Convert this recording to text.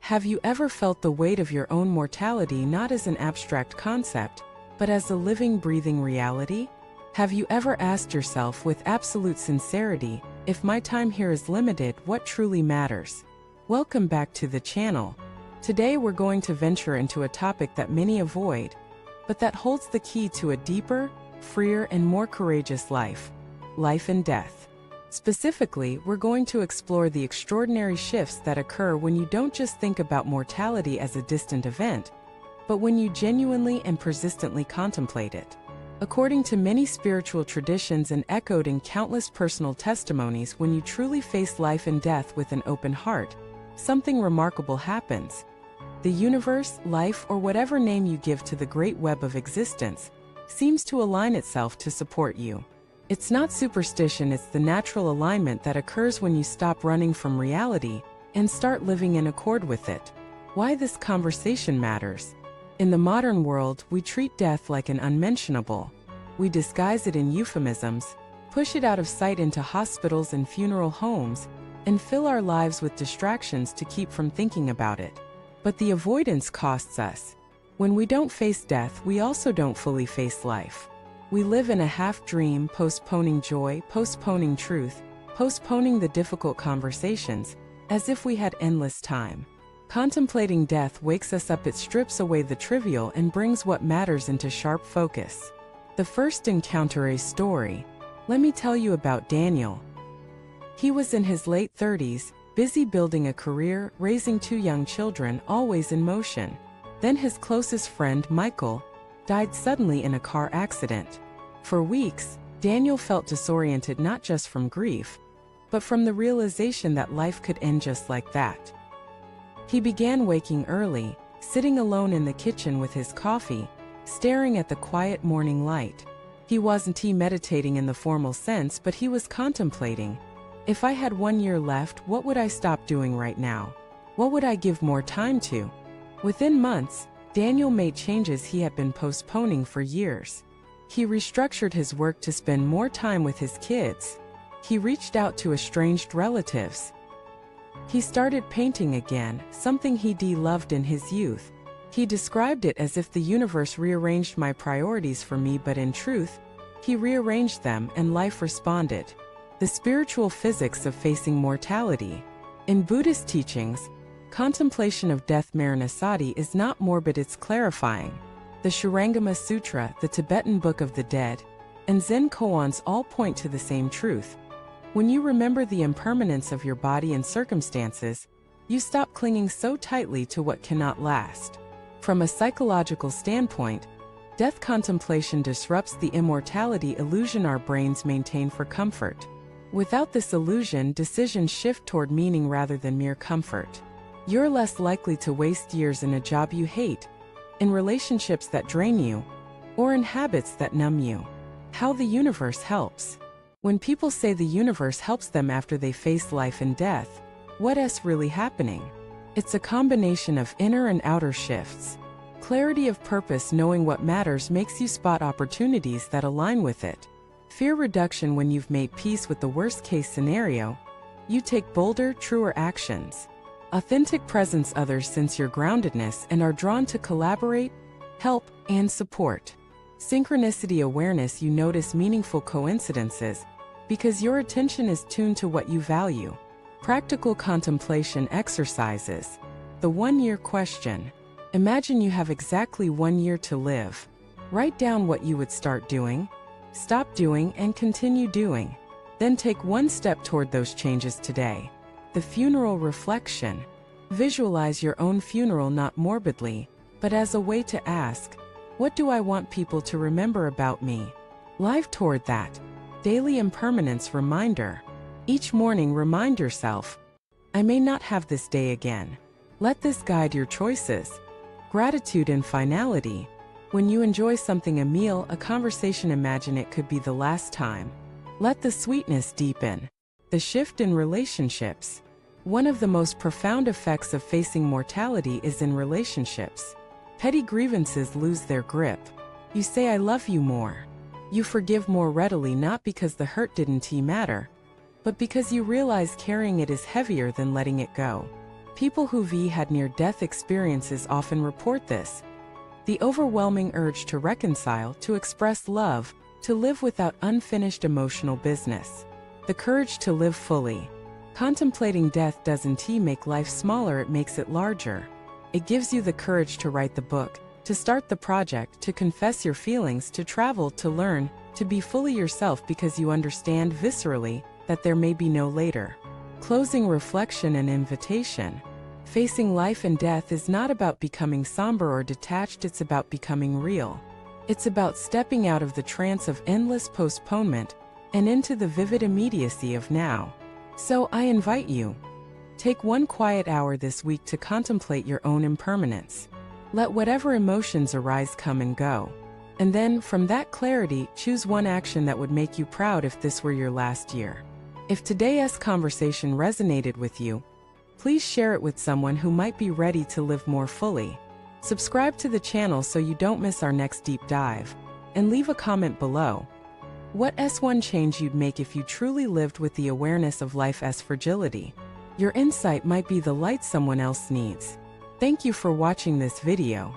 Have you ever felt the weight of your own mortality not as an abstract concept, but as a living, breathing reality? Have you ever asked yourself with absolute sincerity, if my time here is limited, what truly matters? Welcome back to the channel. Today we're going to venture into a topic that many avoid, but that holds the key to a deeper, freer, and more courageous life and death. Specifically, we're going to explore the extraordinary shifts that occur when you don't just think about mortality as a distant event, but when you genuinely and persistently contemplate it. According to many spiritual traditions and echoed in countless personal testimonies, when you truly face life and death with an open heart, something remarkable happens. The universe, life, or whatever name you give to the great web of existence, seems to align itself to support you. It's not superstition, it's the natural alignment that occurs when you stop running from reality and start living in accord with it. Why this conversation matters. In the modern world, we treat death like an unmentionable. We disguise it in euphemisms, push it out of sight into hospitals and funeral homes, and fill our lives with distractions to keep from thinking about it. But the avoidance costs us. When we don't face death, we also don't fully face life. We live in a half-dream, postponing joy, postponing truth, postponing the difficult conversations, as if we had endless time. Contemplating death wakes us up, it strips away the trivial and brings what matters into sharp focus. The first encounter, a story. Let me tell you about Daniel. He was in his late 30s, busy building a career, raising 2 young children, always in motion. Then his closest friend, Michael, died suddenly in a car accident. For weeks, Daniel felt disoriented, not just from grief, but from the realization that life could end just like that. He began waking early, sitting alone in the kitchen with his coffee, staring at the quiet morning light. He wasn't meditating in the formal sense, but he was contemplating. If I had 1 year left, what would I stop doing right now? What would I give more time to? Within months, Daniel made changes he had been postponing for years. He restructured his work to spend more time with his kids. He reached out to estranged relatives. He started painting again, something he loved in his youth. He described it as if the universe rearranged my priorities for me, but in truth, he rearranged them and life responded. The spiritual physics of facing mortality. In Buddhist teachings, contemplation of death Maranasati is not morbid, it's clarifying. The Shurangama Sutra, the Tibetan Book of the Dead, and Zen koans all point to the same truth. When you remember the impermanence of your body and circumstances, you stop clinging so tightly to what cannot last. From a psychological standpoint, death contemplation disrupts the immortality illusion our brains maintain for comfort. Without this illusion, decisions shift toward meaning rather than mere comfort. You're less likely to waste years in a job you hate, in relationships that drain you, or in habits that numb you. How the universe helps. When people say the universe helps them after they face life and death, what's really happening? It's a combination of inner and outer shifts. Clarity of purpose, knowing what matters, makes you spot opportunities that align with it. Fear reduction, when you've made peace with the worst-case scenario, you take bolder, truer actions. Authentic presence, others sense your groundedness and are drawn to collaborate, help, and support. Synchronicity awareness, you notice meaningful coincidences because your attention is tuned to what you value. Practical contemplation exercises. The 1 year question. Imagine you have exactly 1 year to live. Write down what you would start doing, stop doing, and continue doing. Then take 1 step toward those changes today. The funeral reflection. Visualize your own funeral, not morbidly, but as a way to ask, what do I want people to remember about me? Live toward that. Daily impermanence reminder. Each morning remind yourself, I may not have this day again. Let this guide your choices. Gratitude and finality. When you enjoy something, a meal, a conversation, imagine it could be the last time. Let the sweetness deepen. The shift in relationships. One of the most profound effects of facing mortality is in relationships. Petty grievances lose their grip. You say I love you more. You forgive more readily, not because the hurt didn't matter, but because you realize carrying it is heavier than letting it go. People who've had near-death experiences often report this. The overwhelming urge to reconcile, to express love, to live without unfinished emotional business. The courage to live fully. Contemplating death doesn't make life smaller, it makes it larger. It gives you the courage to write the book, to start the project, to confess your feelings, to travel, to learn, to be fully yourself because you understand viscerally that there may be no later. Closing reflection and invitation. Facing life and death is not about becoming somber or detached, it's about becoming real. It's about stepping out of the trance of endless postponement and into the vivid immediacy of now. So I invite you. Take one quiet hour this week to contemplate your own impermanence. Let whatever emotions arise come and go. And then, from that clarity, choose one action that would make you proud if this were your last year. If today's conversation resonated with you, please share it with someone who might be ready to live more fully. Subscribe to the channel so you don't miss our next deep dive. And leave a comment below. What's one change you'd make if you truly lived with the awareness of life's fragility? Your insight might be the light someone else needs. Thank you for watching this video.